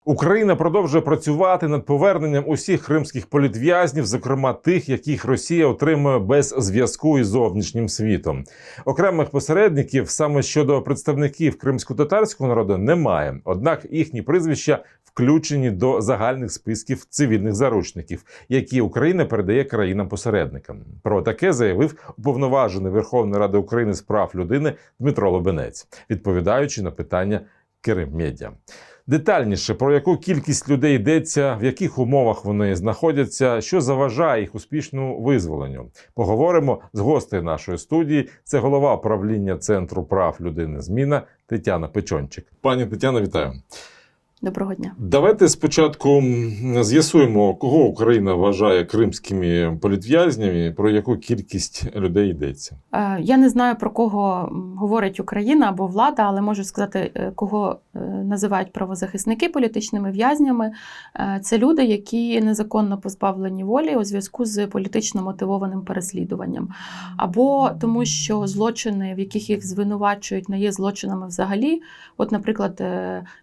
Україна продовжує працювати над поверненням усіх кримських політв'язнів, зокрема тих, яких Росія отримує без зв'язку із зовнішнім світом. Окремих посередників саме щодо представників кримсько-татарського народу немає. Однак їхні прізвища включені до загальних списків цивільних заручників, які Україна передає країнам-посередникам. Про таке заявив уповноважений Верховної Ради України з прав людини Дмитро Лубенець, відповідаючи на питання Криммедіа. Детальніше, про яку кількість людей йдеться, в яких умовах вони знаходяться, що заважає їх успішному визволенню. Поговоримо з гостею нашої студії. Це голова управління Центру прав людини «Зміна» Тетяна Печончик. Пані Тетяна, вітаю. Доброго дня. Давайте спочатку з'ясуємо, кого Україна вважає кримськими політв'язнями, про яку кількість людей йдеться. Я не знаю, про кого говорить Україна або влада, але можу сказати, кого називають правозахисники політичними в'язнями. Це люди, які незаконно позбавлені волі у зв'язку з політично мотивованим переслідуванням. Або тому, що злочини, в яких їх звинувачують, не є злочинами взагалі. От, наприклад,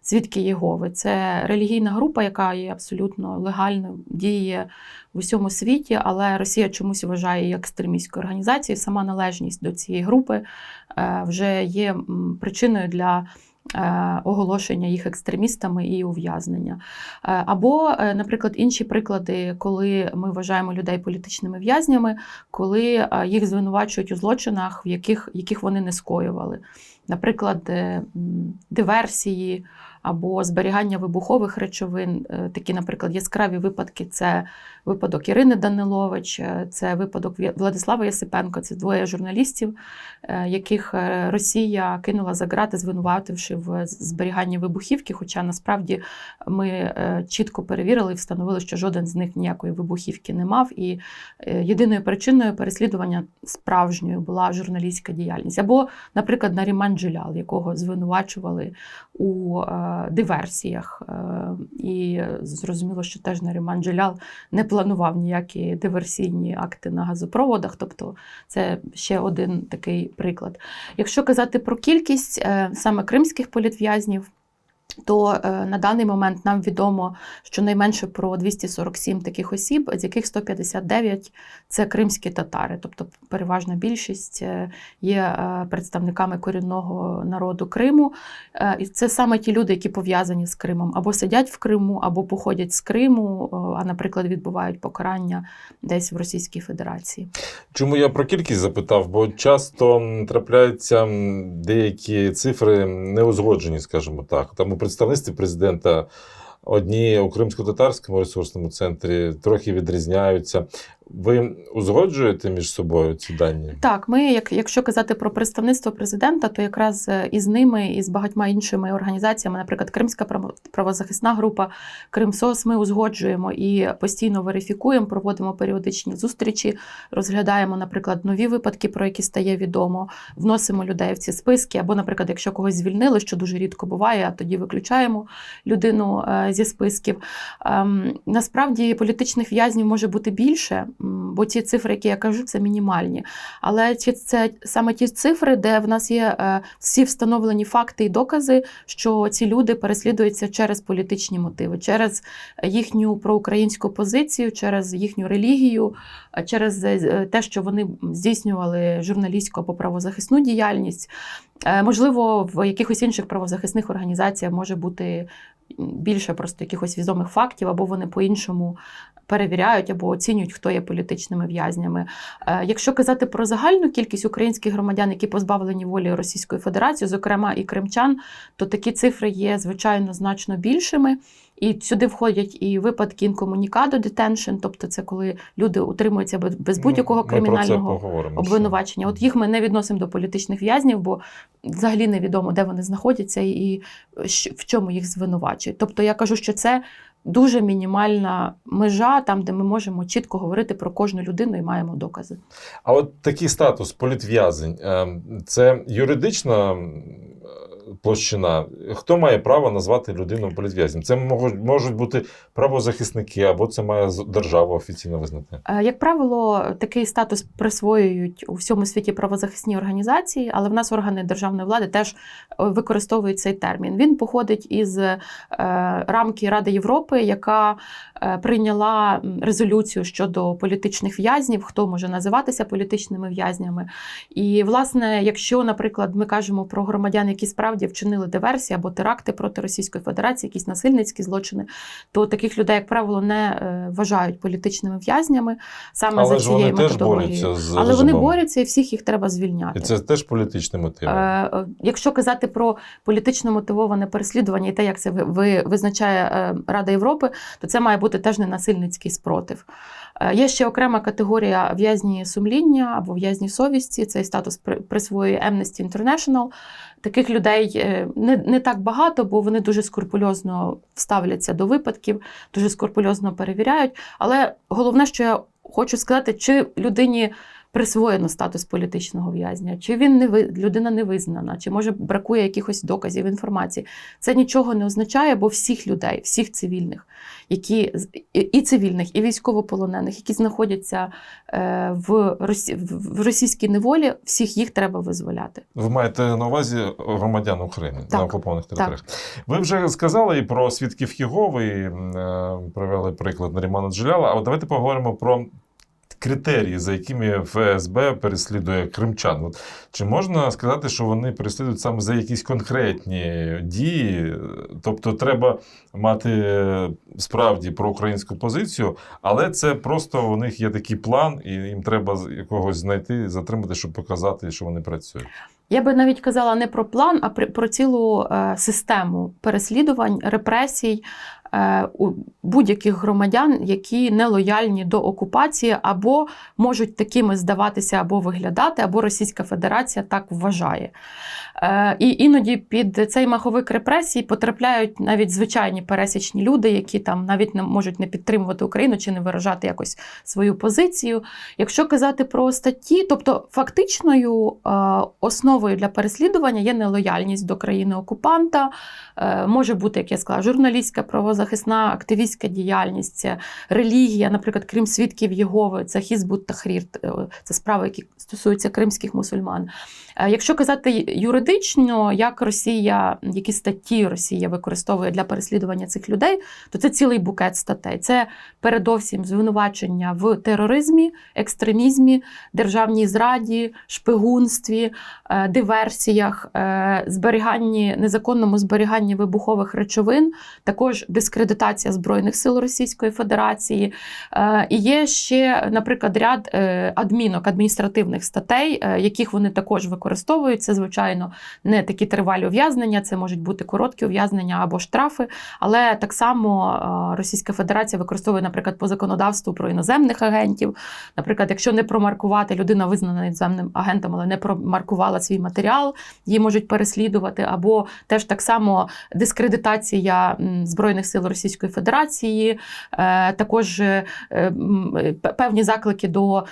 свідки Єгови. Це релігійна група, яка є абсолютно легально, діє в усьому світі, але Росія чомусь вважає її екстремістською організацією. Сама належність до цієї групи вже є причиною для оголошення їх екстремістами і ув'язнення. Або, наприклад, інші приклади, коли ми вважаємо людей політичними в'язнями, коли їх звинувачують у злочинах, яких вони не скоювали. Наприклад, диверсії або зберігання вибухових речовин. Такі, наприклад, яскраві випадки – це випадок Ірини Данилович, це випадок Владислава Єсипенка, це двоє журналістів, яких Росія кинула за ґрати, звинувативши в зберіганні вибухівки, хоча насправді ми чітко перевірили і встановили, що жоден з них ніякої вибухівки не мав, і єдиною причиною переслідування справжньою була журналістська діяльність. Або, наприклад, Наріман Джелялов, якого звинувачували у диверсіях. І зрозуміло, що теж Наріман Джелялов не планував ніякі диверсійні акти на газопроводах, тобто це ще один такий приклад. Якщо казати про кількість саме кримських політв'язнів, то на даний момент нам відомо щонайменше про 247 таких осіб, з яких 159 – це кримські татари. Тобто переважна більшість є представниками корінного народу Криму. І це саме ті люди, які пов'язані з Кримом. Або сидять в Криму, або походять з Криму, а, наприклад, відбувають покарання десь в Російській Федерації. Чому я про кількість запитав? Бо часто трапляються деякі цифри неузгоджені, скажімо так. Там у представництві президента одні у Кримсько-татарському ресурсному центрі трохи відрізняються. Ви узгоджуєте між собою ці дані? Так, ми, якщо казати про представництво президента, то якраз із ними і з багатьма іншими організаціями, наприклад, Кримська правозахисна група, Кримсос, ми узгоджуємо і постійно верифікуємо, проводимо періодичні зустрічі, розглядаємо, наприклад, нові випадки, про які стає відомо, вносимо людей в ці списки, або, наприклад, якщо когось звільнили, що дуже рідко буває, а тоді виключаємо людину зі списків. Насправді політичних в'язнів може бути більше, бо ті цифри, які я кажу, це мінімальні. Але це саме ті цифри, де в нас є всі встановлені факти і докази, що ці люди переслідуються через політичні мотиви, через їхню проукраїнську позицію, через їхню релігію, через те, що вони здійснювали журналістську або правозахисну діяльність. Можливо, в якихось інших правозахисних організаціях може бути більше просто якихось відомих фактів, або вони по-іншому перевіряють або оцінюють, хто є політичними в'язнями. Якщо казати про загальну кількість українських громадян, які позбавлені волі Російської Федерації, зокрема і кримчан, то такі цифри є, звичайно, значно більшими. І сюди входять і випадки інкомунікадо детеншн, тобто це коли люди утримуються без будь-якого кримінального обвинувачення. От їх ми не відносимо до політичних в'язнів, бо взагалі невідомо, де вони знаходяться і в чому їх звинувачують. Тобто я кажу, що це дуже мінімальна межа, там, де ми можемо чітко говорити про кожну людину і маємо докази. А от такий статус політв'язень – це юридична площина. Хто має право назвати людину політв'язнем? Це можуть бути правозахисники, або це має держава офіційно визнати? Як правило, такий статус присвоюють у всьому світі правозахисні організації, але в нас органи державної влади теж використовують цей термін. Він походить із рамки Ради Європи, яка прийняла резолюцію щодо політичних в'язнів, хто може називатися політичними в'язнями. І, власне, якщо, наприклад, ми кажемо про громадян, які справді вчинили диверсії або теракти проти Російської Федерації, якісь насильницькі злочини, то таких людей, як правило, не вважають політичними в'язнями саме за цією методологією. Але вони борються, і всіх їх треба звільняти. І це теж політичний мотив? Якщо казати про політично мотивоване переслідування і те, як це визначає Рада Європи, то це має бути теж ненасильницький спротив. Є ще окрема категорія в'язні сумління або в'язні совісті. Цей статус присвоює Amnesty International. Таких людей не так багато, бо вони дуже скрупульозно ставляться до випадків, дуже скрупульозно перевіряють. Але головне, що я хочу сказати, чи людині присвоєно статус політичного в'язня, чи людина не визнана, чи може бракує якихось доказів, інформації. Це нічого не означає, бо всіх людей, всіх цивільних, і цивільних, і військовополонених, які знаходяться в російській неволі, всіх їх треба визволяти. Ви маєте на увазі громадян України на окупованих територіях? Ви вже сказали і про свідків Єгови, і привели приклад Нарімана Джеляла, а от давайте поговоримо про критерії, за якими ФСБ переслідує кримчан. От, чи можна сказати, що вони переслідують саме за якісь конкретні дії? Тобто треба мати справді проукраїнську позицію, але це просто у них є такий план, і їм треба якогось знайти, затримати, щоб показати, що вони працюють. Я би навіть казала не про план, а про цілу систему переслідувань, репресій у будь-яких громадян, які не лояльні до окупації, або можуть такими здаватися, або виглядати, або Російська Федерація так вважає. І іноді під цей маховик репресій потрапляють навіть звичайні пересічні люди, які там навіть не можуть не підтримувати Україну чи не виражати якось свою позицію. Якщо казати про статті, тобто фактичною основою для переслідування є нелояльність до країни-окупанта, може бути, як я сказала, журналістська, правозахисна, активістська діяльність, релігія, наприклад, крім свідків Єгови, це Хізбут Тахрір, це справи, які стосуються кримських мусульман. Якщо казати юридично, як Росія, які статті Росія використовує для переслідування цих людей, то це цілий букет статей. Це передовсім звинувачення в тероризмі, екстремізмі, державній зраді, шпигунстві, диверсіях, незаконному зберіганні вибухових речовин, також дискредитація Збройних сил Російської Федерації. І є ще, наприклад, ряд адміністративних статей, яких вони також використовують. Це, звичайно, не такі тривалі ув'язнення, це можуть бути короткі ув'язнення або штрафи, але так само Російська Федерація використовує, наприклад, по законодавству про іноземних агентів. Наприклад, якщо не промаркувати, людина визнана іноземним агентом, але не промаркувала свій матеріал, її можуть переслідувати, або теж так само дискредитація Збройних сил Російської Федерації, також певні заклики до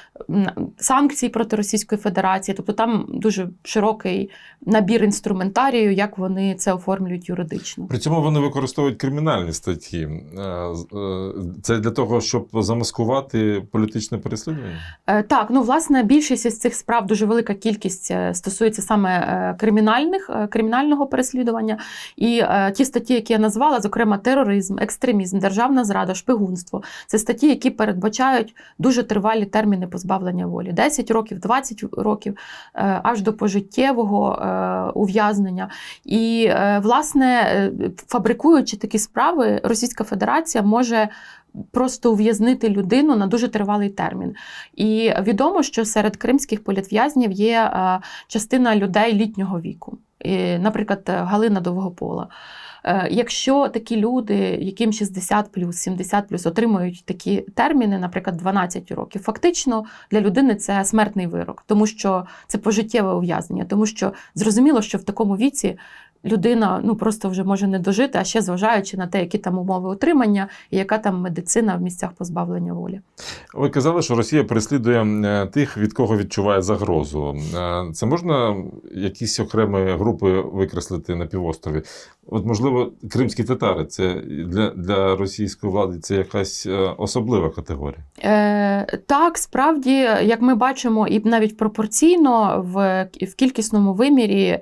санкцій проти Російської Федерації. Тобто там дуже широкий набір інструментарію, як вони це оформлюють юридично. При цьому вони використовують кримінальні статті. Це для того, щоб замаскувати політичне переслідування? Так, власне, більшість із цих справ, дуже велика кількість стосується саме кримінального переслідування. І ті статті, які я назвала, зокрема тероризм, екстремізм, державна зрада, шпигунство, це статті, які передбачають дуже тривалі терміни позбавлення волі. 10 років, 20 років, аж до пожиттєвого ув'язнення. І, власне, фабрикуючи такі справи, Російська Федерація може просто ув'язнити людину на дуже тривалий термін. І відомо, що серед кримських політв'язнів є частина людей літнього віку. Наприклад, Галина Довгопола. Якщо такі люди, яким 60+, 70+, отримують такі терміни, наприклад, 12 років, фактично для людини це смертний вирок, тому що це пожиттєве ув'язнення, тому що зрозуміло, що в такому віці людина просто вже може не дожити, а ще зважаючи на те, які там умови утримання і яка там медицина в місцях позбавлення волі. Ви казали, що Росія переслідує тих, від кого відчуває загрозу. Це можна якісь окремі групи викреслити на півострові? От, можливо, кримські татари – це для російської влади це якась особлива категорія? Так, справді, як ми бачимо, і навіть пропорційно в кількісному вимірі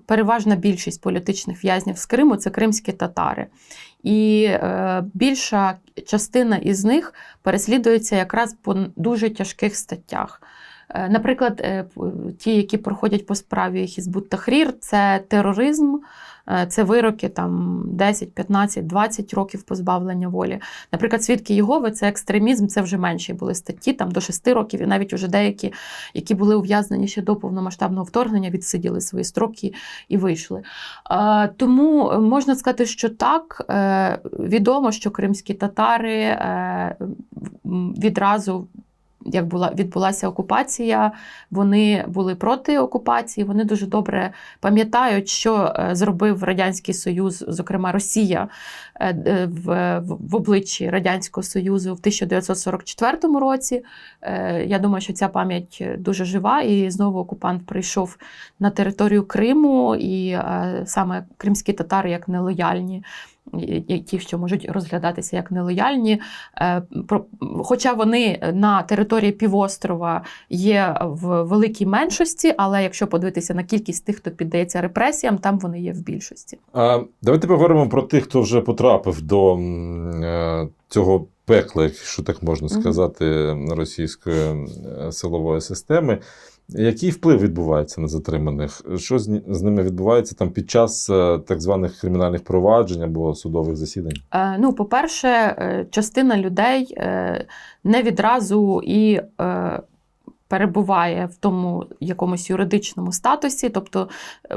переважна більшість політичних в'язнів з Криму – це кримські татари. І більша частина із них переслідується якраз по дуже тяжких статтях. Наприклад, ті, які проходять по справі Хізбут Тахрір, це тероризм, це вироки там 10, 15, 20 років позбавлення волі. Наприклад, свідки Єгови – це екстремізм, це вже менші були статті, там до 6 років, і навіть вже деякі, які були ув'язнені ще до повномасштабного вторгнення, відсиділи свої строки і вийшли. Тому можна сказати, що так, відомо, що кримські татари відразу, як відбулася окупація, вони були проти окупації, вони дуже добре пам'ятають, що зробив Радянський Союз, зокрема Росія, в обличчі Радянського Союзу в 1944 році. Я думаю, що ця пам'ять дуже жива, і знову окупант прийшов на територію Криму, і саме кримські татари як нелояльні, ті, що можуть розглядатися як нелояльні. Хоча вони на території півострова є в великій меншості, але якщо подивитися на кількість тих, хто піддається репресіям, там вони є в більшості. Давайте поговоримо про тих, хто вже потрапив до цього пекла, якщо так можна сказати, російської силової системи. Який вплив відбувається на затриманих? Що з ними відбувається там під час так званих кримінальних проваджень або судових засідань? По-перше, частина людей не відразу і перебуває в тому якомусь юридичному статусі. Тобто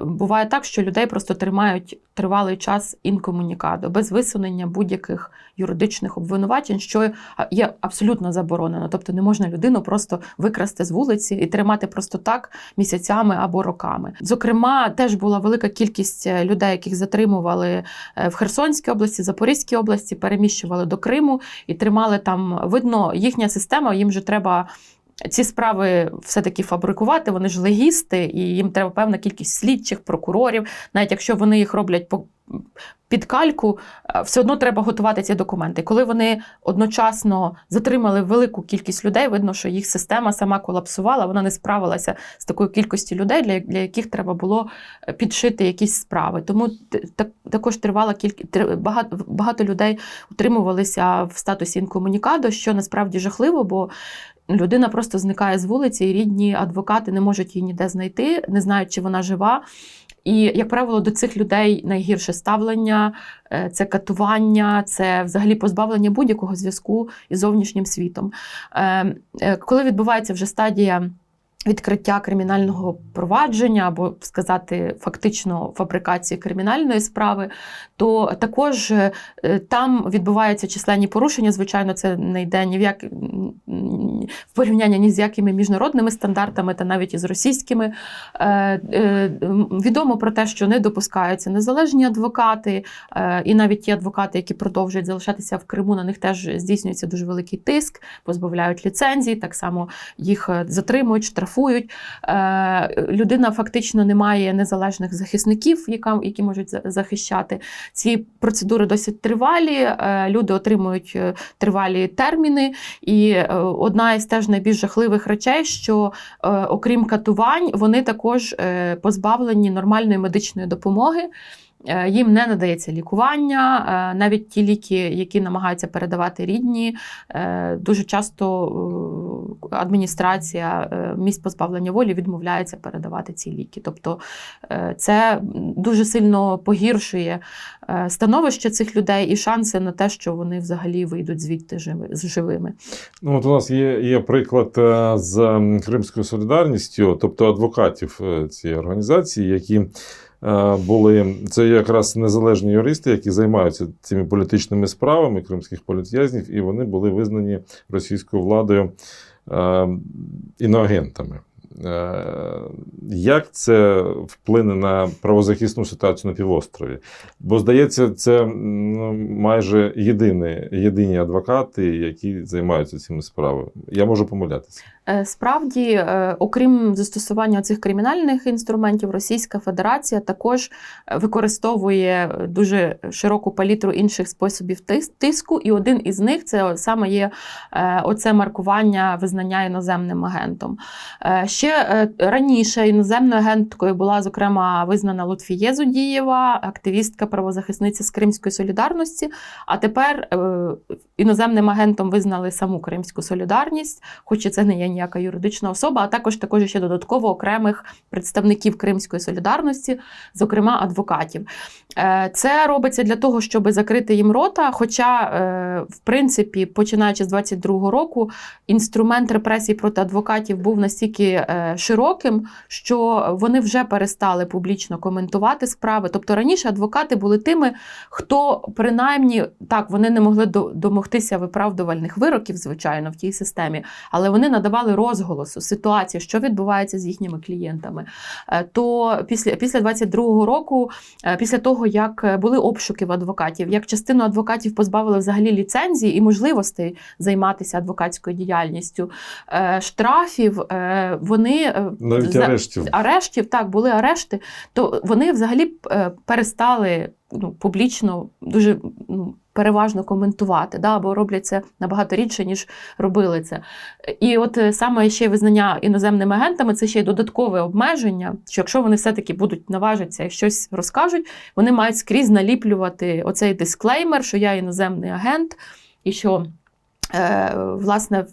буває так, що людей просто тримають тривалий час інкомунікадо, без висунення будь-яких юридичних обвинувачень, що є абсолютно заборонено. Тобто не можна людину просто викрасти з вулиці і тримати просто так місяцями або роками. Зокрема, теж була велика кількість людей, яких затримували в Херсонській області, Запорізькій області, переміщували до Криму і тримали там. Видно, їхня система, їм же треба ці справи все-таки фабрикувати, вони ж легісти, і їм треба певна кількість слідчих, прокурорів. Навіть якщо вони їх роблять під кальку, все одно треба готувати ці документи. Коли вони одночасно затримали велику кількість людей, видно, що їх система сама колапсувала, вона не справилася з такою кількістю людей, для яких треба було підшити якісь справи. Тому також тривала багато людей утримувалися в статусі інкомунікадо, що насправді жахливо, бо людина просто зникає з вулиці, і рідні адвокати не можуть її ніде знайти, не знають, чи вона жива. І, як правило, до цих людей найгірше ставлення, це катування, це взагалі позбавлення будь-якого зв'язку із зовнішнім світом. Коли відбувається вже стадія відкриття кримінального провадження або, сказати, фактично фабрикації кримінальної справи, то також там відбуваються численні порушення. Звичайно, це не йде в порівняння ні з якими міжнародними стандартами та навіть із російськими. Відомо про те, що не допускаються незалежні адвокати, і навіть ті адвокати, які продовжують залишатися в Криму, на них теж здійснюється дуже великий тиск, позбавляють ліцензій, так само їх затримують, штрафують. Людина фактично не має незалежних захисників, які можуть захищати. Ці процедури досить тривалі, люди отримують тривалі терміни. І одна із теж найбільш жахливих речей, що окрім катувань, вони також позбавлені нормальної медичної допомоги. Їм не надається лікування, навіть ті ліки, які намагаються передавати рідні, дуже часто адміністрація місць позбавлення волі відмовляється передавати ці ліки. Тобто це дуже сильно погіршує становище цих людей і шанси на те, що вони взагалі вийдуть звідти живими. От у нас є приклад з Кримською солідарністю, тобто адвокатів цієї організації, які це якраз незалежні юристи, які займаються цими політичними справами кримських політв'язнів, і вони були визнані російською владою іноагентами. Як це вплине на правозахисну ситуацію на півострові? Бо, здається, це майже єдині адвокати, які займаються цими справами. Я можу помилятися. Справді, окрім застосування цих кримінальних інструментів, Російська Федерація також використовує дуже широку палітру інших способів тиску, і один із них це саме є оце маркування визнання іноземним агентом. Ще раніше іноземною агенткою була, зокрема, визнана Лутфіє Зудієва, активістка, правозахисниця з Кримської солідарності, а тепер іноземним агентом визнали саму Кримську солідарність, хоч і це не є ніяка юридична особа, а також ще додатково окремих представників Кримської солідарності, зокрема адвокатів. Це робиться для того, щоб закрити їм рота, хоча, в принципі, починаючи з 22-го року, інструмент репресій проти адвокатів був настільки широким, що вони вже перестали публічно коментувати справи. Тобто раніше адвокати були тими, хто принаймні, так, вони не могли домогтися виправдувальних вироків, звичайно, в тій системі, але вони надавали розголосу ситуації, що відбувається з їхніми клієнтами. То після 22-го року, після того, як були обшуки в адвокатів, як частину адвокатів позбавили взагалі ліцензії і можливостей займатися адвокатською діяльністю, штрафів, вони... Навіть арештів, так, були арешти, то вони взагалі перестали публічно дуже переважно коментувати, або роблять це набагато рідше, ніж робили це. І от саме ще визнання іноземними агентами – це ще й додаткове обмеження, що якщо вони все-таки будуть наважитися і щось розкажуть, вони мають скрізь наліплювати оцей дисклеймер, що я іноземний агент, і що власне,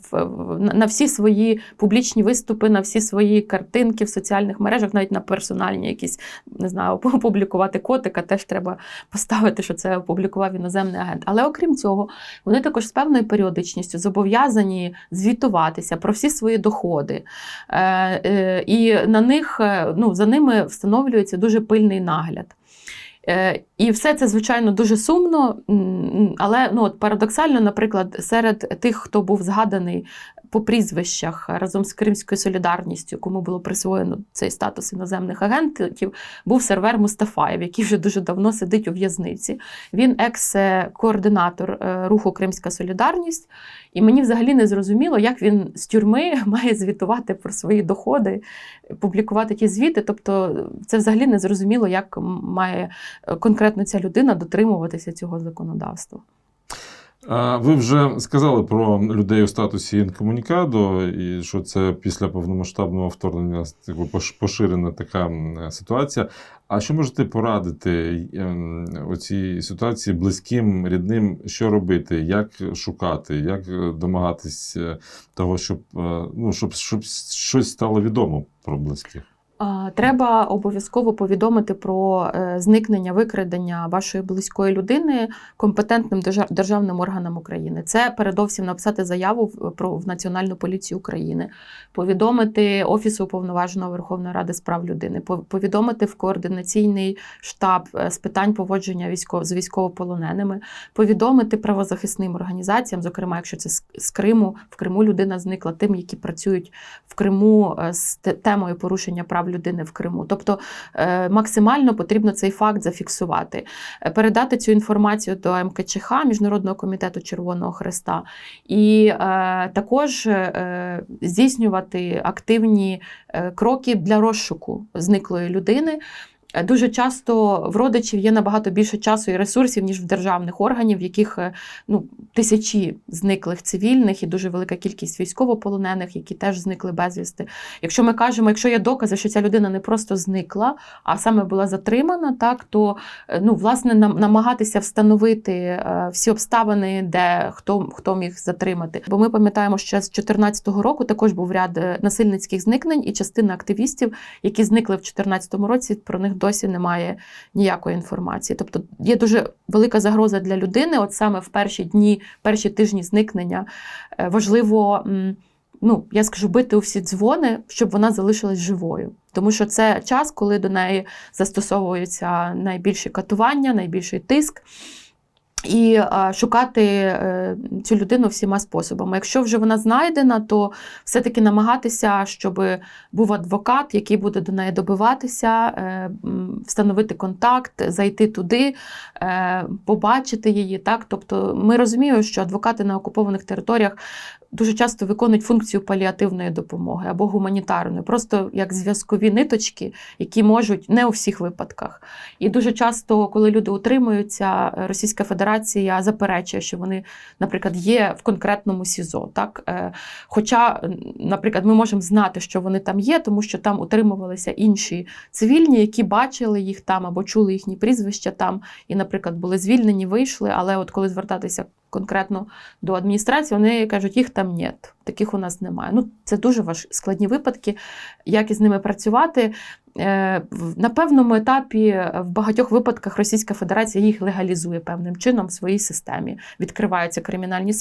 на всі свої публічні виступи, на всі свої картинки в соціальних мережах, навіть на персональні якісь, не знаю, опублікувати котика, теж треба поставити, що це опублікував іноземний агент. Але окрім цього, вони також з певною періодичністю зобов'язані звітуватися про всі свої доходи. І на них, за ними встановлюється дуже пильний нагляд. І все це, звичайно, дуже сумно, але парадоксально, наприклад, серед тих, хто був згаданий по прізвищах разом з Кримською солідарністю, кому було присвоєно цей статус іноземних агентів, був Сервер Мустафаєв, який вже дуже давно сидить у в'язниці. Він екс-координатор руху Кримська солідарність, і мені взагалі не зрозуміло, як він з тюрми має звітувати про свої доходи, публікувати ті звіти. Тобто це взагалі не зрозуміло, як має конкретно ця людина дотримуватися цього законодавства. Ви вже сказали про людей у статусі інкомунікадо, і що це після повномасштабного вторгнення поширена така ситуація. А що можете порадити у цій ситуації близьким, рідним, що робити, як шукати, як домагатись того, щоб щось стало відомо про близьких? Треба обов'язково повідомити про зникнення, викрадення вашої близької людини компетентним державним органам України. Це передовсім написати заяву в Національну поліцію України, повідомити Офісу Уповноваженого Верховної Ради з прав людини, повідомити в координаційний штаб з питань поводження з військовополоненими, повідомити правозахисним організаціям, зокрема, якщо це з Криму, в Криму людина зникла, тим, які працюють в Криму з темою порушення прав людини в Криму. Тобто максимально потрібно цей факт зафіксувати. Передати цю інформацію до МКЧХ, Міжнародного комітету Червоного Хреста, і також здійснювати активні кроки для розшуку зниклої людини. Дуже часто в родичів є набагато більше часу і ресурсів, ніж в державних органів, в яких тисячі зниклих цивільних і дуже велика кількість військовополонених, які теж зникли безвісти. Якщо ми кажемо, якщо є докази, що ця людина не просто зникла, а саме була затримана, так, то власне намагатися встановити всі обставини, де хто міг затримати. Бо ми пам'ятаємо, що з 2014 року також був ряд насильницьких зникнень, і частина активістів, які зникли в 2014 році, про них досі немає ніякої інформації. Тобто є дуже велика загроза для людини, от саме в перші дні, перші тижні зникнення важливо, я скажу, бити у всі дзвони, щоб вона залишилась живою. Тому що це час, коли до неї застосовуються найбільші катування, найбільший тиск. і шукати цю людину всіма способами. Якщо вже вона знайдена, то все-таки намагатися, щоб був адвокат, який буде до неї добиватися, встановити контакт, зайти туди, побачити її. Так? Тобто ми розуміємо, що адвокати на окупованих територіях дуже часто виконують функцію паліативної допомоги або гуманітарної, просто як зв'язкові ниточки, які можуть не у всіх випадках. І дуже часто, коли люди утримуються, Російська Федерація заперечує, що вони, наприклад, є в конкретному СІЗО. Так? Хоча, наприклад, ми можемо знати, що вони там є, тому що там утримувалися інші цивільні, які бачили їх там або чули їхні прізвища там, і, наприклад, були звільнені, вийшли, але от коли звертатися конкретно до адміністрації, вони кажуть, їх там нет, таких у нас немає. Ну, це дуже складні випадки, як із ними працювати. На певному етапі в багатьох випадках Російська Федерація їх легалізує певним чином в своїй системі. Відкриваються кримінальні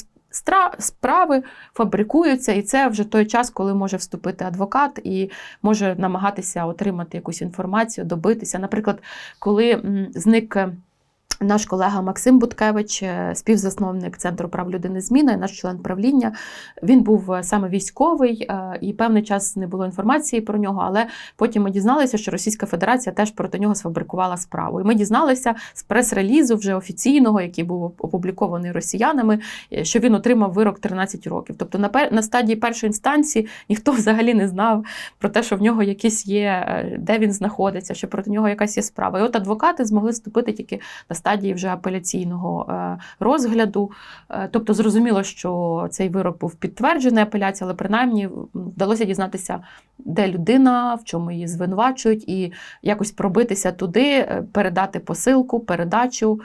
справи, фабрикуються, і це вже той час, коли може вступити адвокат і може намагатися отримати якусь інформацію, добитися. Наприклад, коли зник наш колега Максим Буткевич, співзасновник Центру прав людини «Зміна», наш член правління, він був саме військовий, і певний час не було інформації про нього, але потім ми дізналися, що Російська Федерація теж проти нього сфабрикувала справу. І ми дізналися з прес-релізу вже офіційного, який був опублікований росіянами, що він отримав вирок 13 років. Тобто на стадії першої інстанції ніхто взагалі не знав про те, що в нього якісь є, де він знаходиться, що проти нього якась є справа. І от адвокати змогли вступити тільки на стадії вже апеляційного розгляду. Тобто зрозуміло, що цей вирок був підтверджений апеляцією, але принаймні вдалося дізнатися, де людина, в чому її звинувачують, і якось пробитися туди, передати посилку, передачу,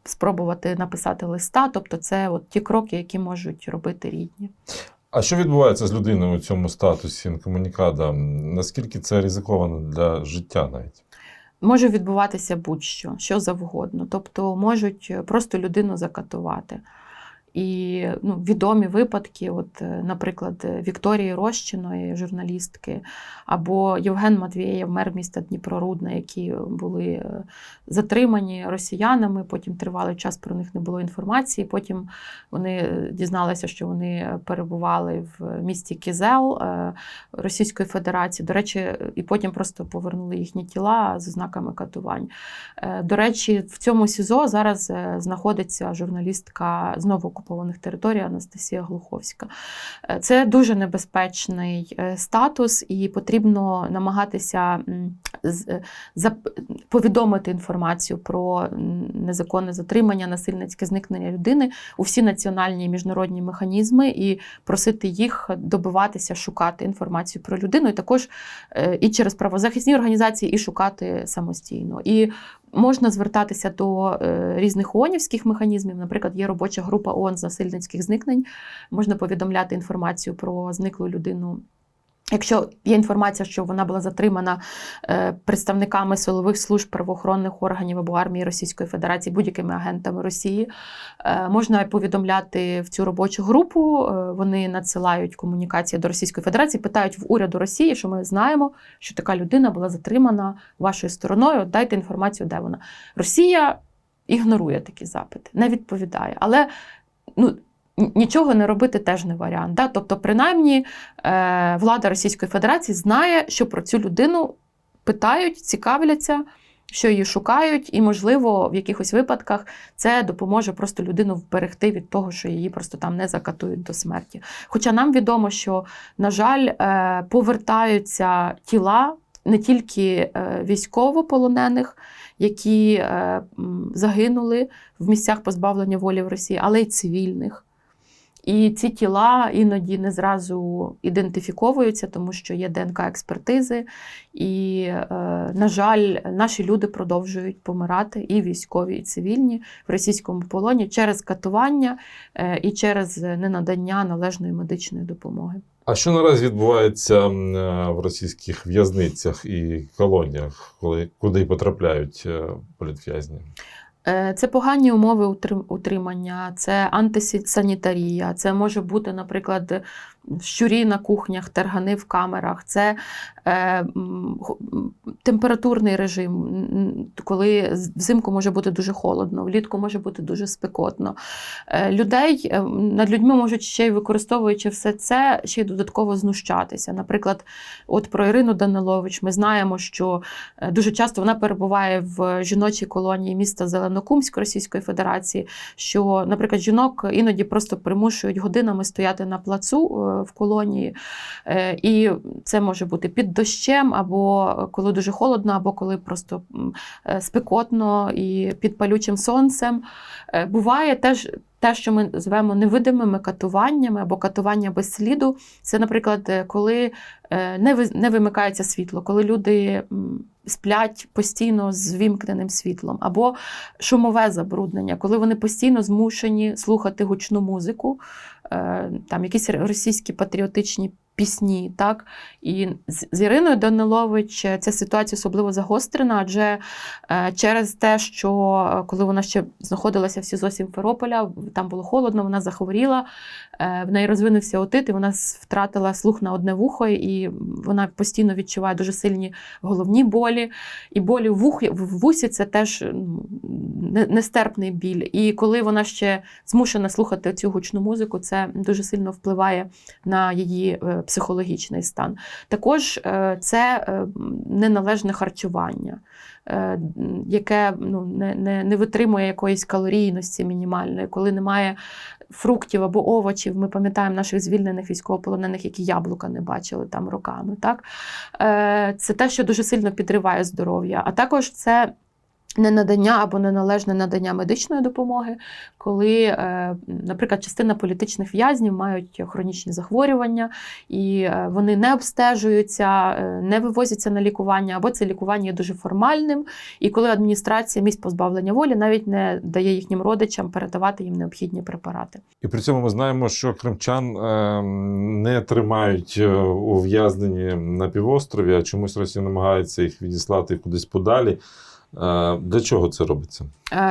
спробувати написати листа. Тобто це от ті кроки, які можуть робити рідні. А що відбувається з людиною у цьому статусі інкомунікада? Наскільки це ризиковано для життя навіть? Може відбуватися будь-що, що завгодно. Тобто можуть просто людину закатувати. І відомі випадки, от, наприклад, Вікторії Рощиної, журналістки, або Євген Матвієв, мер міста Дніпрорудне, які були затримані росіянами, потім тривалий час про них не було інформації, потім вони дізналися, що вони перебували в місті Кізел Російської Федерації, до речі, і потім просто повернули їхні тіла з ознаками катувань. До речі, в цьому СІЗО зараз знаходиться журналістка знову окупованих територій Анастасія Глуховська. Це дуже небезпечний статус, і потрібно намагатися повідомити інформацію про незаконне затримання, насильницьке зникнення людини у всі національні і міжнародні механізми і просити їх добиватися, шукати інформацію про людину, і також і через правозахисні організації, і шукати самостійно. І можна звертатися до різних ООНівських механізмів. Наприклад, є робоча група ООН з насильницьких зникнень. Можна повідомляти інформацію про зниклу людину. Якщо є інформація, що вона була затримана представниками силових служб, правоохоронних органів або армії Російської Федерації, будь-якими агентами Росії, можна повідомляти в цю робочу групу, вони надсилають комунікації до Російської Федерації, питають в уряду Росії, що ми знаємо, що така людина була затримана вашою стороною, дайте інформацію, де вона. Росія ігнорує такі запити, не відповідає. Але нічого не робити теж не варіант. Да? Тобто, принаймні, влада Російської Федерації знає, що про цю людину питають, цікавляться, що її шукають, і, можливо, в якихось випадках це допоможе просто людину вберегти від того, що її просто там не закатують до смерті. Хоча нам відомо, що, на жаль, повертаються тіла не тільки військовополонених, які загинули в місцях позбавлення волі в Росії, але й цивільних. І ці тіла іноді не зразу ідентифіковуються, тому що є ДНК-експертизи. І, на жаль, наші люди продовжують помирати, і військові, і цивільні, в російському полоні через катування і через ненадання належної медичної допомоги. А що наразі відбувається в російських в'язницях і колоніях, куди потрапляють політв'язні? Це погані умови утримання, це антисанітарія, це може бути, наприклад, щурі на кухнях, тергани в камерах, це температурний режим, коли взимку може бути дуже холодно, влітку може бути дуже спекотно. Над людьми можуть ще й використовуючи все це, ще й додатково знущатися. Наприклад, от про Ірину Данилович ми знаємо, що дуже часто вона перебуває в жіночій колонії міста Зеленокумськ Російської Федерації, що, наприклад, жінок іноді просто примушують годинами стояти на плацу в колонії, і це може бути під дощем, або коли дуже холодно, або коли просто спекотно і під палючим сонцем. Буває теж те, що ми звемо невидимими катуваннями або катування без сліду. Це, наприклад, коли не вимикається світло, коли люди сплять постійно з вімкненим світлом, або шумове забруднення, коли вони постійно змушені слухати гучну музику, там якісь російські патріотичні пісні. Так? І з Іриною Данилович ця ситуація особливо загострена, адже через те, що коли вона ще знаходилася в СІЗО Сімферополя, там було холодно, вона захворіла, в неї розвинувся отит, і вона втратила слух на одне вухо, і вона постійно відчуває дуже сильні головні болі. І болі в вусі – це теж нестерпний біль. І коли вона ще змушена слухати цю гучну музику, це дуже сильно впливає на її психологічний стан. Також це неналежне харчування, яке не витримує якоїсь калорійності мінімальної, коли немає фруктів або овочів. Ми пам'ятаємо наших звільнених військовополонених, які яблука не бачили там роками. Так? Це те, що дуже сильно підриває здоров'я. А також це ненадання або неналежне надання медичної допомоги, коли, наприклад, частина політичних в'язнів мають хронічні захворювання, і вони не обстежуються, не вивозяться на лікування, або це лікування є дуже формальним, і коли адміністрація місць позбавлення волі навіть не дає їхнім родичам передавати їм необхідні препарати. І при цьому ми знаємо, що кримчан не тримають ув'язнені на півострові, а чомусь Росія намагається їх відіслати кудись подалі. Для чого це робиться?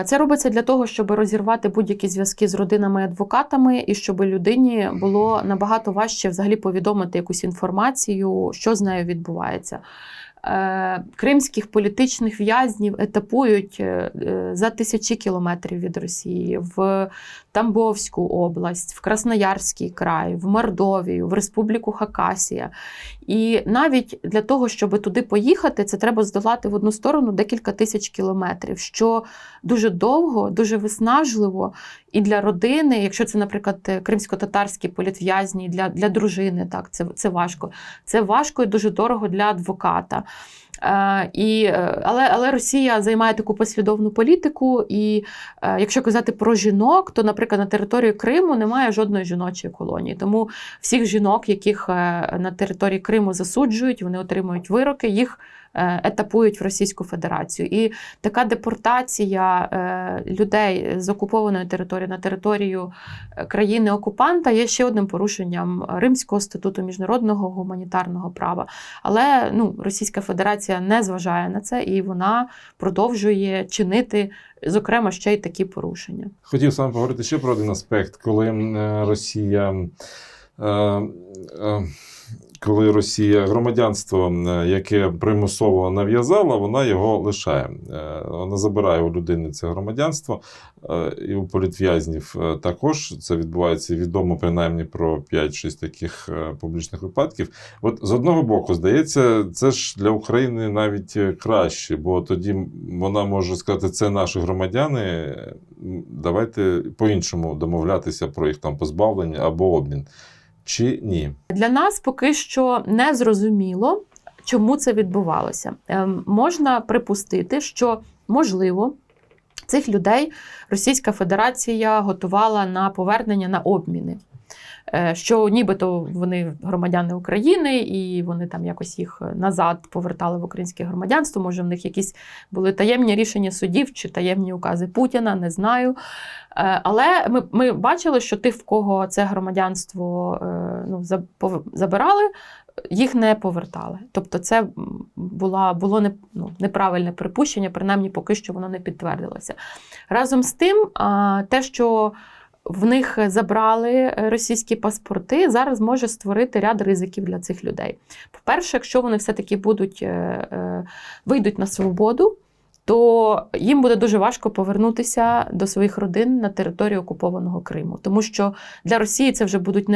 Це робиться для того, щоб розірвати будь-які зв'язки з родинами і адвокатами, і щоб людині було набагато важче взагалі повідомити якусь інформацію, що з нею відбувається. Кримських політичних в'язнів етапують за тисячі кілометрів від Росії, в Тамбовську область, в Красноярський край, в Мордовію, в Республіку Хакасія. І навіть для того, щоб туди поїхати, це треба здолати в одну сторону декілька тисяч кілометрів, що дуже довго, дуже виснажливо і для родини, якщо це, наприклад, кримсько-татарські політв'язні, для дружини, так, це важко. Це важко і дуже дорого для адвоката. Але Росія займає таку послідовну політику, і якщо казати про жінок, то, наприклад, на території Криму немає жодної жіночої колонії. Тому всіх жінок, яких на території Криму засуджують, вони отримують вироки, їх етапують в Російську Федерацію. І така депортація людей з окупованої території на територію країни-окупанта є ще одним порушенням Римського статуту міжнародного гуманітарного права. Але Російська Федерація не зважає на це, і вона продовжує чинити, зокрема, ще й такі порушення. Хотів з вами поговорити ще про один аспект, коли Росія громадянство, яке примусово нав'язала, вона його лишає. Вона забирає у людини це громадянство, і у політв'язнів також. Це відбувається відомо принаймні про 5-6 таких публічних випадків. От з одного боку, здається, це ж для України навіть краще, бо тоді вона може сказати, це наші громадяни, давайте по-іншому домовлятися про їх там позбавлення або обмін. Чи ні? Для нас поки що не зрозуміло, чому це відбувалося. Можна припустити, що, можливо, цих людей Російська Федерація готувала на повернення, на обміни. що нібито вони громадяни України, і вони там якось їх назад повертали в українське громадянство. Може, в них якісь були таємні рішення судів чи таємні укази Путіна, не знаю. Але ми бачили, що тих, в кого це громадянство забирали, їх не повертали. Тобто це було неправильне припущення, принаймні поки що воно не підтвердилося. Разом з тим, те, що в них забрали російські паспорти, зараз може створити ряд ризиків для цих людей. По-перше, якщо вони все-таки вийдуть на свободу, то їм буде дуже важко повернутися до своїх родин на територію окупованого Криму. Тому що для Росії це вже будуть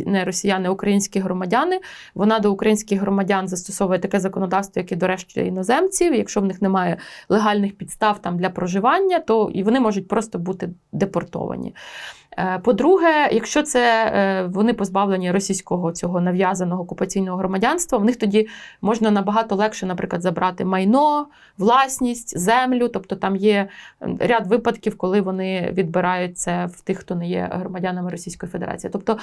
не росіяни, а українські громадяни. Вона до українських громадян застосовує таке законодавство, яке до решти іноземців. Якщо в них немає легальних підстав там для проживання, то і вони можуть просто бути депортовані. По-друге, якщо це вони позбавлені російського цього нав'язаного окупаційного громадянства, в них тоді можна набагато легше, наприклад, забрати майно, власність, землю. Тобто там є ряд випадків, коли вони відбирають це в тих, хто не є громадянами Російської Федерації. Тобто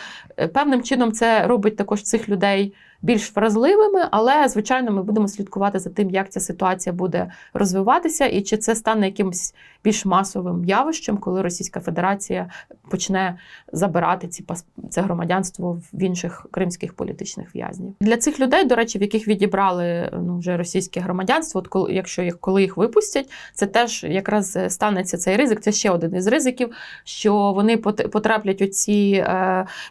певним чином це робить також цих людей більш вразливими, але, звичайно, ми будемо слідкувати за тим, як ця ситуація буде розвиватися і чи це стане якимось більш масовим явищем, коли Російська Федерація почне забирати це громадянство в інших кримських політичних в'язнів. Для цих людей, до речі, в яких відібрали вже російське громадянство, коли їх випустять, це теж якраз станеться цей ризик. Це ще один із ризиків, що вони потраплять у ці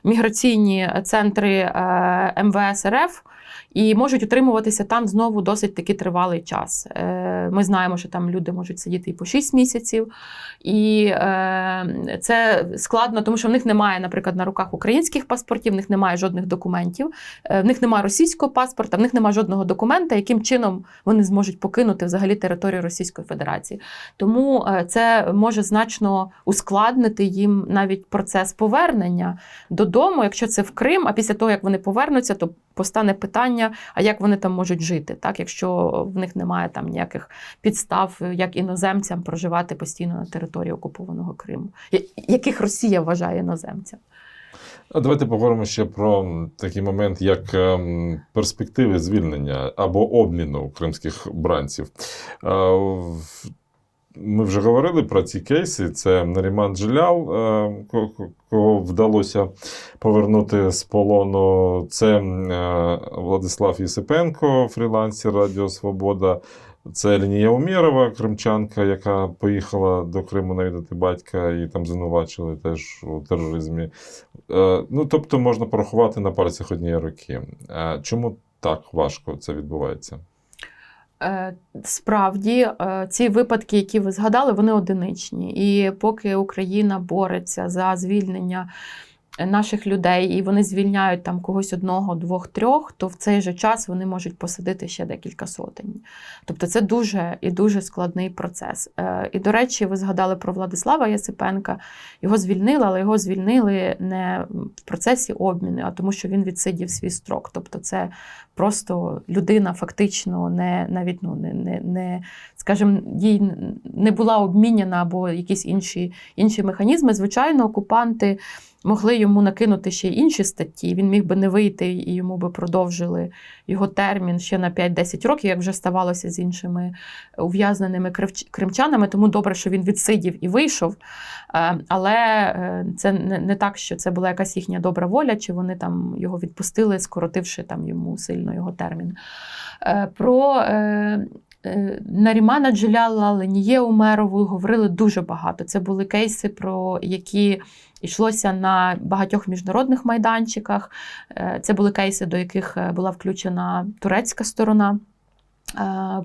міграційні центри МВС РФ і можуть утримуватися там знову досить таки тривалий час. Ми знаємо, що там люди можуть сидіти і по 6 місяців. І це складно, тому що в них немає, наприклад, на руках українських паспортів, в них немає жодних документів, в них немає російського паспорта, в них немає жодного документа, яким чином вони зможуть покинути взагалі територію Російської Федерації. Тому це може значно ускладнити їм навіть процес повернення додому, якщо це в Крим, а після того, як вони повернуться, то постане питання, а як вони там можуть жити, так, якщо в них немає там ніяких підстав, як іноземцям проживати постійно на території окупованого Криму, яких Росія вважає іноземцям. А давайте поговоримо ще про такий момент, як перспективи звільнення або обміну кримських бранців. Ми вже говорили про ці кейси. Це Наріман Джелял, кого вдалося повернути з полону. Це Владислав Єсипенко, фрілансер Радіо Свобода. Це Лінія Умєрова, кримчанка, яка поїхала до Криму навідати батька і там звинувачили теж у тероризмі. Тобто можна порахувати на пальцях однієї руки. Чому так важко це відбувається? Справді, ці випадки, які ви згадали, вони одиничні. І поки Україна бореться за звільнення наших людей, і вони звільняють там когось одного, двох, трьох, то в цей же час вони можуть посадити ще декілька сотень. Тобто це дуже і дуже складний процес. І, до речі, ви згадали про Владислава Єсипенка. Його звільнили, але його звільнили не в процесі обміну, а тому, що він відсидів свій строк. Тобто це просто людина фактично скажімо, їй не була обміняна або якісь інші механізми. Звичайно, окупанти могли йому накинути ще й інші статті. Він міг би не вийти і йому би продовжили його термін ще на 5-10 років, як вже ставалося з іншими ув'язненими кримчанами. Тому добре, що він відсидів і вийшов. Але це не так, що це була якась їхня добра воля, чи вони там його відпустили, скоротивши там йому сильно його термін. Про Нарімана Джеляла, Леніє Умєрову говорили дуже багато. Це були кейси, про які йшлося на багатьох міжнародних майданчиках. Це були кейси, до яких була включена турецька сторона,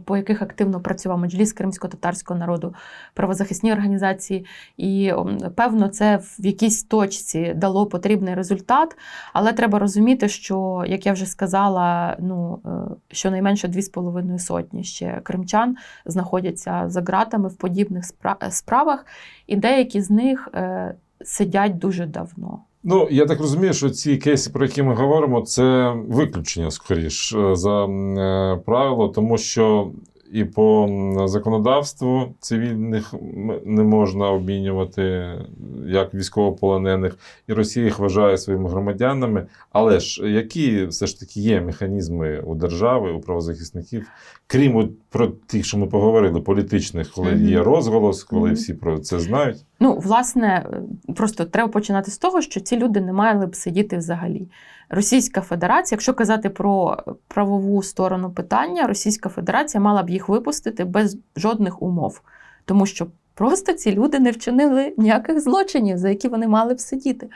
по яких активно працював Меджліс кримсько-татарського народу, правозахисні організації. І, певно, це в якійсь точці дало потрібний результат. Але треба розуміти, що, як я вже сказала, щонайменше 2,5 сотні ще кримчан знаходяться за ґратами в подібних справах, і деякі з них сидять дуже давно. Я так розумію, що ці кейси, про які ми говоримо, це виключення, скоріш, за правило, тому що і по законодавству цивільних не можна обмінювати як військовополонених, і Росія їх вважає своїми громадянами. Але ж які все ж таки є механізми у держави, у правозахисників, крім от про тих, що ми поговорили, політичних, коли є розголос, коли всі про це знають? Ну, власне, просто треба починати з того, що ці люди не мали б сидіти взагалі. Російська Федерація, якщо казати про правову сторону питання, Російська Федерація мала б їх випустити без жодних умов. Тому що просто ці люди не вчинили ніяких злочинів, за які вони мали б сидіти.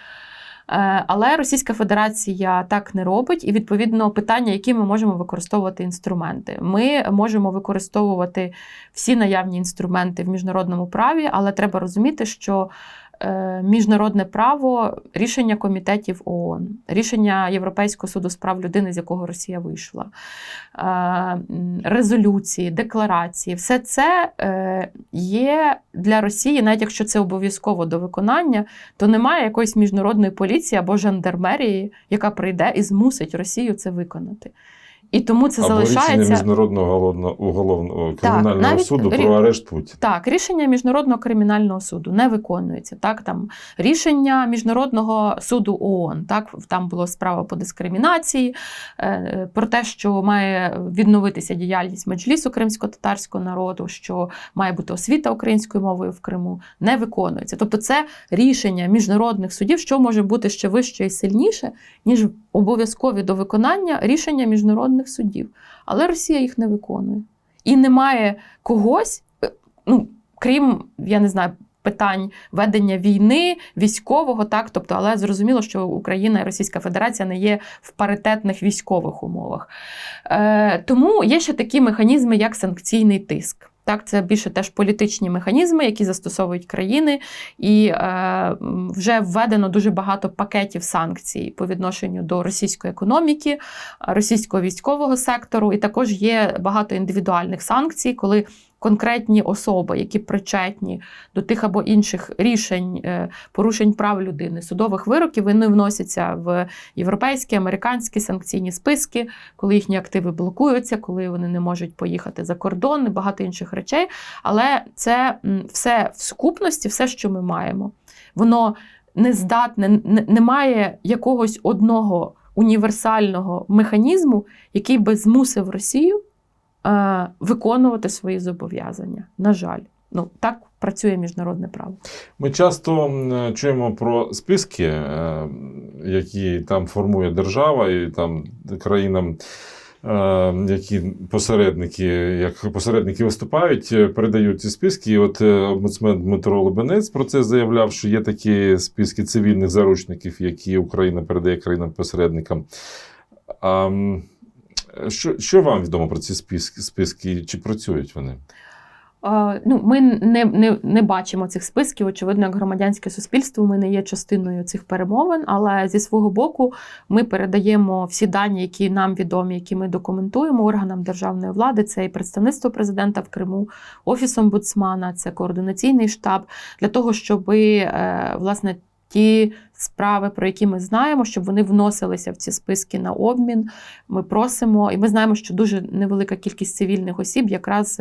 Але Російська Федерація так не робить, і, відповідно, питання, які ми можемо використовувати інструменти. Ми можемо використовувати всі наявні інструменти в міжнародному праві, але треба розуміти, що міжнародне право, рішення комітетів ООН, рішення Європейського суду з прав людини, з якого Росія вийшла, резолюції, декларації, все це є для Росії, навіть якщо це обов'язково до виконання, то немає якоїсь міжнародної поліції або жандармерії, яка прийде і змусить Росію це виконати. І тому це або залишається... рішення Міжнародного уголовного кримінального суду про арешт Путіна. Так, рішення Міжнародного кримінального суду не виконується. Так, там рішення Міжнародного суду ООН, так, там була справа по дискримінації, про те, що має відновитися діяльність Меджлісу кримсько-татарського народу, що має бути освіта українською мовою в Криму, не виконується. Тобто це рішення міжнародних судів, що може бути ще вище і сильніше, ніж обов'язкові до виконання рішення міжнародних судів. Але Росія їх не виконує. І немає когось, ну, крім, я не знаю, питань ведення війни, військового, так, тобто, але зрозуміло, що Україна і Російська Федерація не є в паритетних військових умовах. Тому є ще такі механізми, як санкційний тиск. Так, це більше теж політичні механізми, які застосовують країни, і вже введено дуже багато пакетів санкцій по відношенню до російської економіки, російського військового сектору, і також є багато індивідуальних санкцій, коли конкретні особи, які причетні до тих або інших рішень, порушень прав людини, судових вироків, вони вносяться в європейські, американські санкційні списки, коли їхні активи блокуються, коли вони не можуть поїхати за кордон, і багато інших речей. Але це все в сукупності, все, що ми маємо. Воно не здатне, немає якогось одного універсального механізму, який би змусив Росію виконувати свої зобов'язання. На жаль. Ну, так працює міжнародне право. Ми часто чуємо про списки, які там формує держава, і там країнам, які як посередники виступають, передають ці списки. І от омбудсмен Дмитро Лубенець про це заявляв, що є такі списки цивільних заручників, які Україна передає країнам-посередникам. Що вам відомо про ці списки? Чи працюють вони? Ми не бачимо цих списків. Очевидно, як громадянське суспільство ми не є частиною цих перемовин, але зі свого боку ми передаємо всі дані, які нам відомі, які ми документуємо органам державної влади. Це і представництво президента в Криму, Офіс омбудсмана, це координаційний штаб, для того, щоб, власне, ті справи, про які ми знаємо, щоб вони вносилися в ці списки на обмін. Ми просимо, і ми знаємо, що дуже невелика кількість цивільних осіб якраз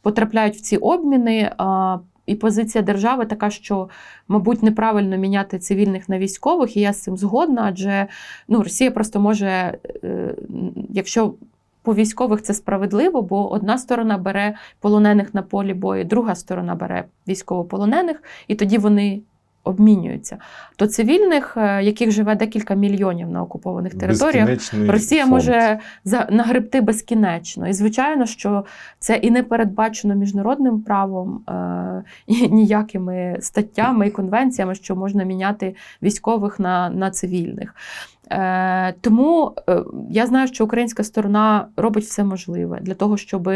потрапляють в ці обміни. І позиція держави така, що, мабуть, неправильно міняти цивільних на військових, і я з цим згодна, адже Росія просто може, якщо по військових це справедливо, бо одна сторона бере полонених на полі бою, друга сторона бере військовополонених, і тоді вони обмінюються. То цивільних, яких живе декілька мільйонів на окупованих територіях, Росія може нагребти безкінечно. І, звичайно, що це і не передбачено міжнародним правом, і ніякими статтями і конвенціями, що можна міняти військових на цивільних. Тому я знаю, що українська сторона робить все можливе для того, щоб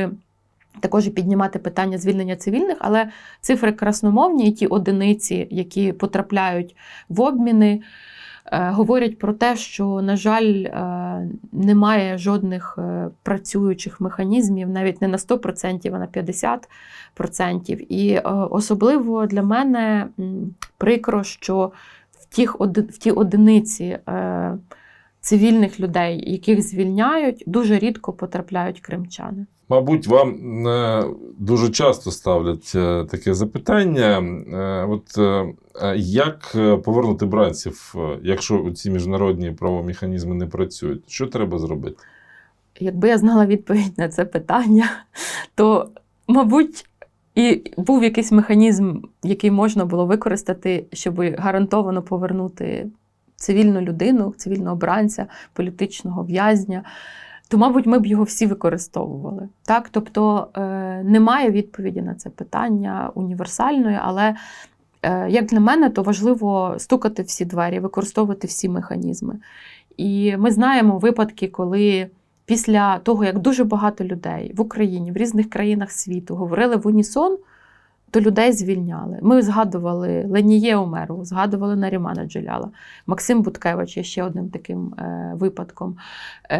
також і піднімати питання звільнення цивільних, але цифри красномовні, і ті одиниці, які потрапляють в обміни, говорять про те, що, на жаль, немає жодних працюючих механізмів, навіть не на 100%, а на 50%. І особливо для мене прикро, що в ті одиниці цивільних людей, яких звільняють, дуже рідко потрапляють кримчани. Мабуть, вам дуже часто ставлять таке запитання. Як повернути бранців, якщо ці міжнародні правомеханізми не працюють? Що треба зробити? Якби я знала відповідь на це питання, то, мабуть, і був якийсь механізм, який можна було використати, щоб гарантовано повернути цивільну людину, цивільного обранця, політичного в'язня, то, мабуть, ми б його всі використовували. Так? Тобто немає відповіді на це питання універсальної, але, як для мене, то важливо стукати всі двері, використовувати всі механізми. І ми знаємо випадки, коли після того, як дуже багато людей в Україні, в різних країнах світу говорили в унісон, то людей звільняли. Ми згадували Леніє Умерову, згадували Нарімана Джеляла, Максим Буткевич є ще одним таким випадком.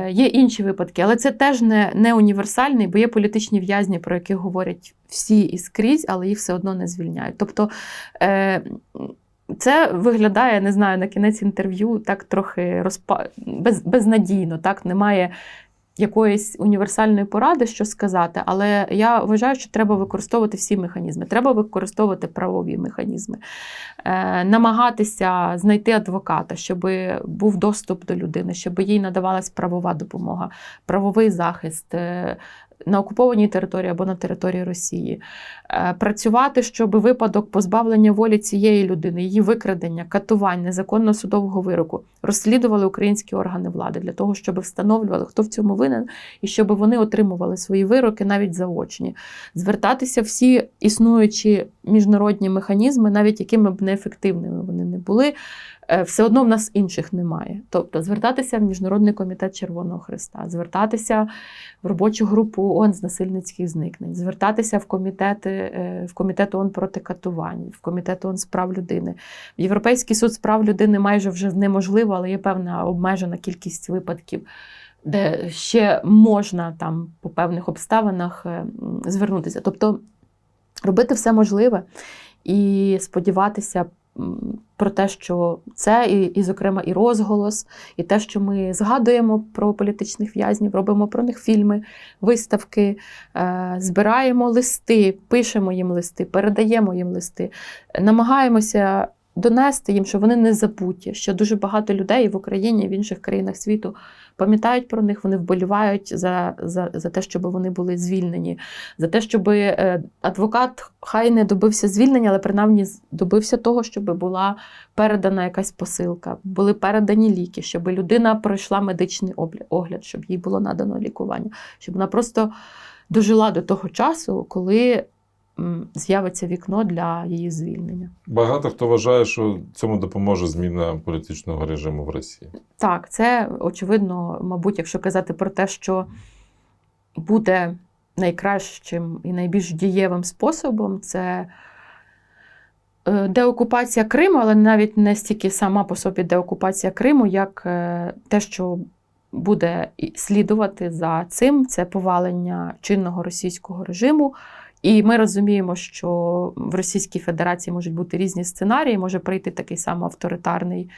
Є інші випадки, але це теж не універсальний, бо є політичні в'язні, про яких говорять всі і скрізь, але їх все одно не звільняють. Тобто це виглядає, не знаю, на кінець інтерв'ю так трохи безнадійно, так, немає якоїсь універсальної поради, що сказати, але я вважаю, що треба використовувати всі механізми. Треба використовувати правові механізми, намагатися знайти адвоката, щоб був доступ до людини, щоб їй надавалась правова допомога, правовий захист на окупованій території або на території Росії. Працювати, щоб випадок позбавлення волі цієї людини, її викрадення, катувань, незаконного судового вироку розслідували українські органи влади для того, щоб встановлювали, хто в цьому винен, і щоб вони отримували свої вироки навіть заочні. Звертатися всі існуючі міжнародні механізми, навіть якими б неефективними вони не були, все одно в нас інших немає. Тобто звертатися в Міжнародний комітет Червоного Хреста, звертатися в робочу групу ООН з насильницьких зникнень, звертатися в комітет ООН проти катувань, в комітет ООН з прав людини. В Європейський суд з прав людини майже вже неможливо, але є певна обмежена кількість випадків, де ще можна там по певних обставинах звернутися. Тобто робити все можливе і сподіватися про те, що це, і, зокрема, і розголос, і те, що ми згадуємо про політичних в'язнів, робимо про них фільми, виставки, збираємо листи, пишемо їм листи, передаємо їм листи, намагаємося донести їм, що вони не забуті, що дуже багато людей в Україні і в інших країнах світу пам'ятають про них, вони вболівають за те, щоб вони були звільнені, за те, щоб адвокат хай не добився звільнення, але принаймні добився того, щоб була передана якась посилка, були передані ліки, щоб людина пройшла медичний огляд, щоб їй було надано лікування, щоб вона просто дожила до того часу, коли з'явиться вікно для її звільнення. Багато хто вважає, що цьому допоможе зміна політичного режиму в Росії. Так, це, очевидно, мабуть, якщо казати про те, що буде найкращим і найбільш дієвим способом, це деокупація Криму, але навіть не стільки сама по собі деокупація Криму, як те, що буде слідувати за цим, це повалення чинного російського режиму. І ми розуміємо, що в Російській Федерації можуть бути різні сценарії, може прийти такий самий авторитарний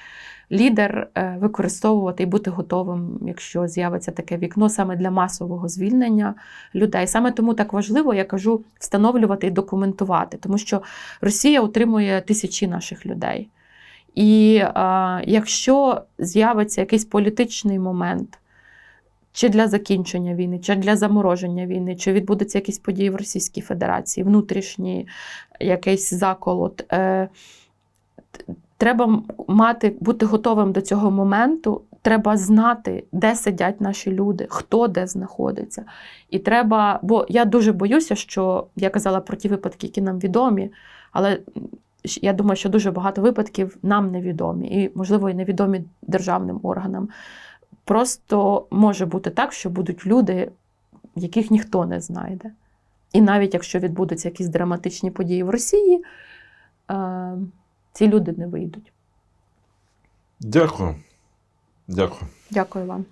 лідер, використовувати і бути готовим, якщо з'явиться таке вікно, саме для масового звільнення людей. Саме тому так важливо, я кажу, встановлювати і документувати, тому що Росія утримує тисячі наших людей. І якщо з'явиться якийсь політичний момент, чи для закінчення війни, чи для замороження війни, чи відбудуться якісь події в Російській Федерації, внутрішній якийсь заколот. Треба бути готовим до цього моменту, треба знати, де сидять наші люди, хто де знаходиться. І треба, бо я дуже боюся, що, я казала про ті випадки, які нам відомі, але я думаю, що дуже багато випадків нам невідомі, і, можливо, і невідомі державним органам. Просто може бути так, що будуть люди, яких ніхто не знайде. І навіть якщо відбудуться якісь драматичні події в Росії, ці люди не вийдуть. Дякую. Дякую. Дякую вам.